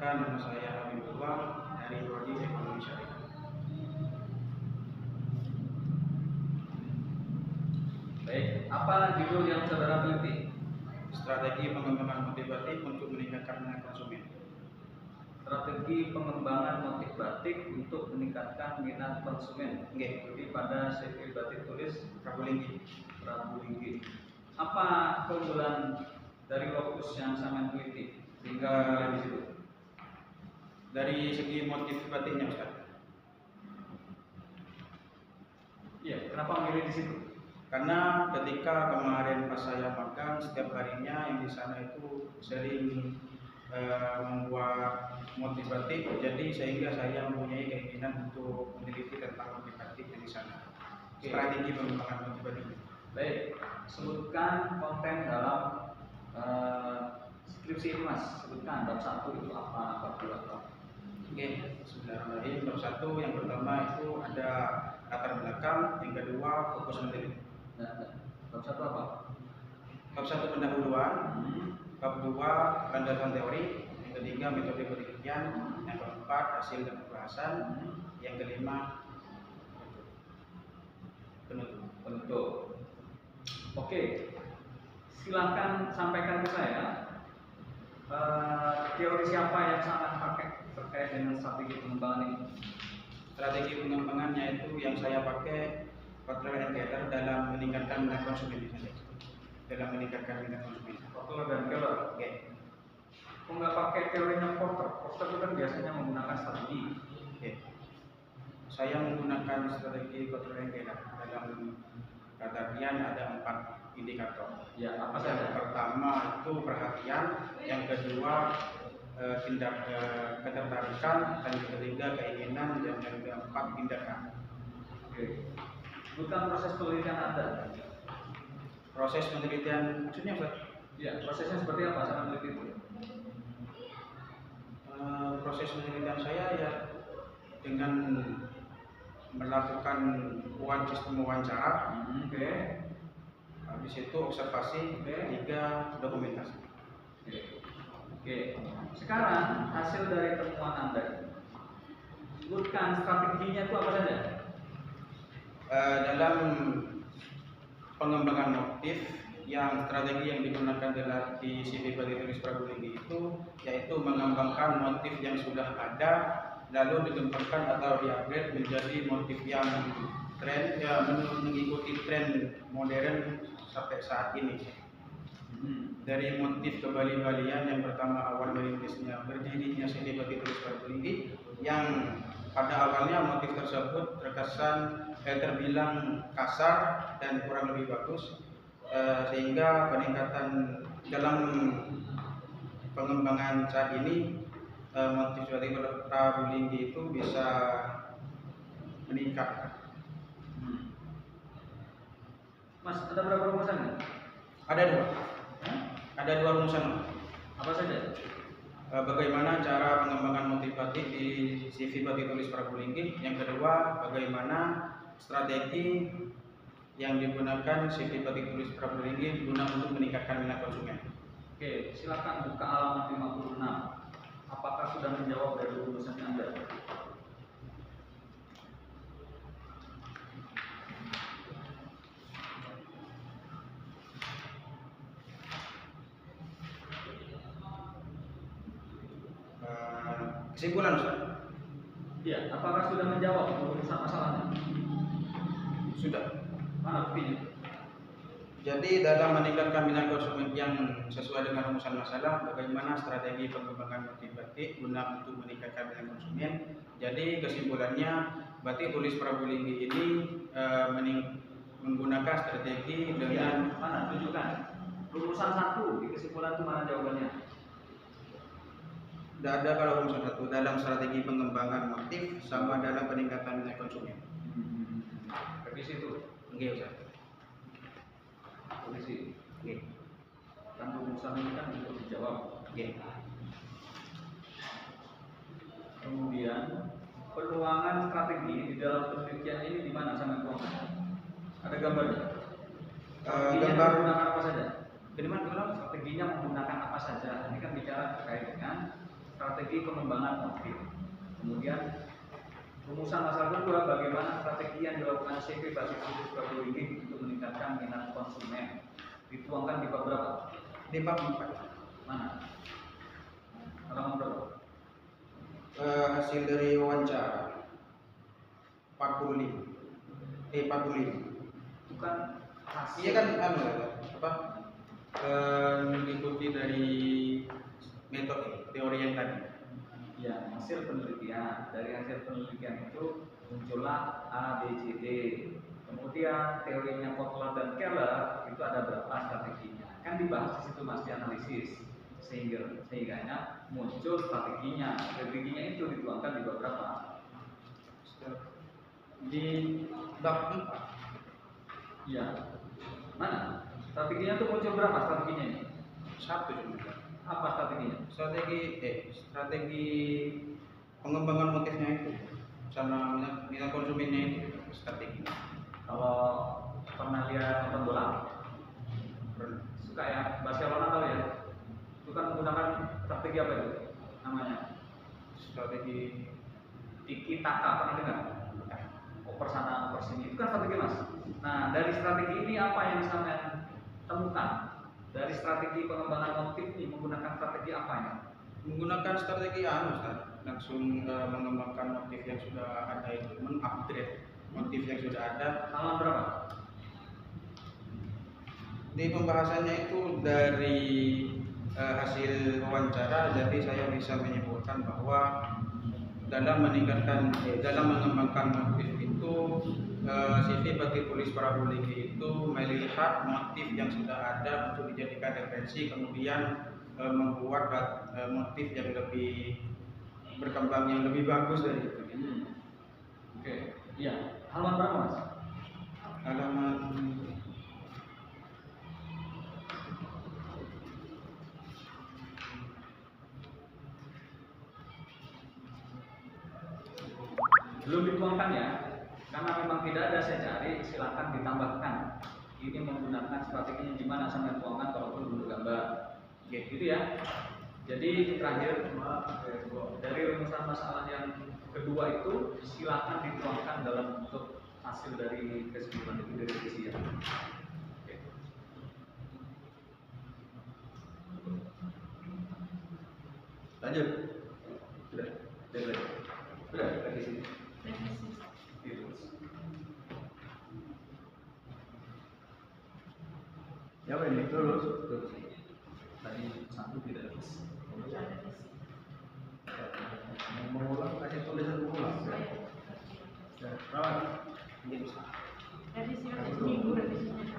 Perkenalkan, nama saya Habibullah dari Prodi Ekonomi Syariah. Baik, apa judul yang saudara teliti? Strategi pengembangan motivatif untuk meningkatkan minat konsumen. Strategi pengembangan motif batik untuk meningkatkan minat konsumen. Jadi pada CV batik tulis Prabu Linggi. Apa keunggulan dari lokus yang sangat teliti sehingga di situ? Dari segi motif batiknya, Ustaz. Iya, kenapa memilih di situ? Karena ketika kemarin pas saya magang, setiap harinya yang di sana itu sering membuat motif batik, jadi sehingga saya mempunyai keinginan untuk meneliti tentang motif batik yang di sana. Strategi pengembangan motif batik. Baik, sebutkan konten dalam skripsi ini, Mas. Sebutkan bab 1 itu apa, bab 2 apa? Bismillahirrahmanirrahim. Bab 1 yang pertama itu ada latar belakang, yang kedua fokus meneliti. Bab 1 apa? Bab 1 pendahuluan, bab 2 landasan teori, yang ketiga metode penelitian, yang keempat hasil dan pembahasan, yang kelima penutup. Oke, silakan sampaikan ke saya teori siapa yang sangat pakai terkait dengan strategi pengembangan ini. Strategi pengembangannya itu yang saya pakai Kotler dan Keller dalam meningkatkan minat konsumen. Dalam meningkatkan minat konsumen. Kotler dan Keller. Kok nggak pakai teorinya Porter? Porter itu kan biasanya menggunakan strategi. Saya menggunakan strategi Kotler dan Keller. Dalam kategorian ada 4 indikator. Ya, apa saja? Yang pertama itu perhatian, yang kedua ketertarikan, dan yang ketiga keinginan, dan yang keempat tindakan. Bukan proses penelitian Anda. Proses penelitian maksudnya apa? Ya, prosesnya seperti apa cara meneliti itu? Proses penelitian saya ya dengan melakukan sistem wawancara. Habis itu observasi, tiga dokumentasi. Sekarang hasil dari temuan Anda, sebutkan strateginya itu apa saja? Dalam pengembangan motif, yang strategi yang digunakan di CV batik tulis Prabu Linggi itu yaitu mengembangkan motif yang sudah ada, lalu dikembangkan atau di-upgrade menjadi motif yang tren, ya, mengikuti tren modern sampai saat ini. Dari motif kebali-balian yang pertama awal merintisnya berdirinya CV batik tulis Prabu Linggi, yang pada awalnya motif tersebut terbilang kasar dan kurang lebih bagus, sehingga peningkatan dalam pengembangan saat ini motif batik Prabu Linggi itu bisa meningkat. Mas, ada berapa rumusan? Ada 2. Ada 2 rumusan. Apa saja? Bagaimana cara pengembangan motif batik di CV batik tulis Prabu Linggi. Yang kedua, bagaimana strategi yang digunakan CV batik tulis Prabu Linggi guna untuk meningkatkan minat konsumen. Silakan buka halaman 56. Apakah sudah menjawab dari rumusan Anda? Kesimpulan, Ustaz? Iya, apakah sudah menjawab rumusan masalahnya? Sudah. Mana buktinya? Jadi dalam meningkatkan minat konsumen yang sesuai dengan rumusan masalah, bagaimana strategi pengembangan motif batik guna untuk meningkatkan minat konsumen. Jadi kesimpulannya, batik tulis Prabu Linggi ini menggunakan strategi dengan mana? Tunjukkan. Rumusan 1 di kesimpulan itu mana jawabannya? Tidak ada kalau rumusan 1 dalam strategi pengembangan motif sama dalam peningkatan minat konsumen. Revisi itu. Ustaz. Revisi. Kan rumusan ini kan untuk dijawab. Kemudian peluangan strategi di dalam penelitian ini di mana sama peluangnya? Ada gambarnya? Gambar menggunakan apa saja? Bagaimana? Strateginya menggunakan apa saja? Ini kan bicara terkait dengan strategi strategi pengembangan motif. Kemudian rumusan masalah kedua, bagaimana strategi yang dilakukan CV Batik Tulis Prabu untuk meningkatkan minat konsumen. Dituangkan di bab berapa? Di bab 4. Mana? Halaman berapa? Hasil dari wawancara 45. 45. Bukan hasil. Iya kan apa? Mengikuti dari metode teori yang tadi. Ya, hasil penelitian. Dari hasil penelitian itu muncullah A, B, C, D. Kemudian teorinya Kotler dan Keller itu ada berapa strateginya? Kan dibahas di situ Mas, dianalisis. Sehingga muncul strateginya. Strateginya itu dituangkan di bab berapa? Di bab 4. Iya. Mana? Strateginya itu muncul berapa strateginya ini? 1 cuma. Apa strateginya? Strategi pengembangan motifnya itu sama minat konsumennya itu strategi. Kalau pernah lihat nonton bola, suka ya, Barcelona tahu ya? Itu kan menggunakan strategi apa itu? Namanya Strategi tiki taka, pernah dengar? Oper sana, oper sini, itu kan strategi Mas. Nah, dari strategi ini apa yang bisa temukan? Dari strategi pengembangan motif ini menggunakan strategi apa ya? Menggunakan strategi Ustaz. Langsung mengembangkan motif yang sudah ada itu, mengupgrade motif yang sudah ada. Halaman berapa? Di pembahasannya itu dari hasil wawancara, jadi saya bisa menyimpulkan bahwa dalam mengembangkan motif itu CV Batik Tulis Prabu Linggi itu melihat motif yang sudah ada untuk dijadikan referensi, kemudian membuat motif yang lebih berkembang, yang lebih bagus dari itu. Oke, iya. Halaman berapa Mas? Halaman belum dituangkan ya, karena memang tidak ada, saya cari, silakan ditambahkan. Ini menggunakan strateginya gimana, sama tuangkan kalaupun bentuk gambar. Oke, gitu ya. Jadi terakhir dari rumusan masalah yang kedua itu silakan dituangkan dalam bentuk hasil dari kesimpulan itu dari revisi ya. Oke. Lanjut. Sudah. Sudah revisi. ya ini terus. Tadi satu tidak bisa. Mengulang kasih tulisan mengulang. Rawat. Ini bisa. Revisi seminggu revisinya.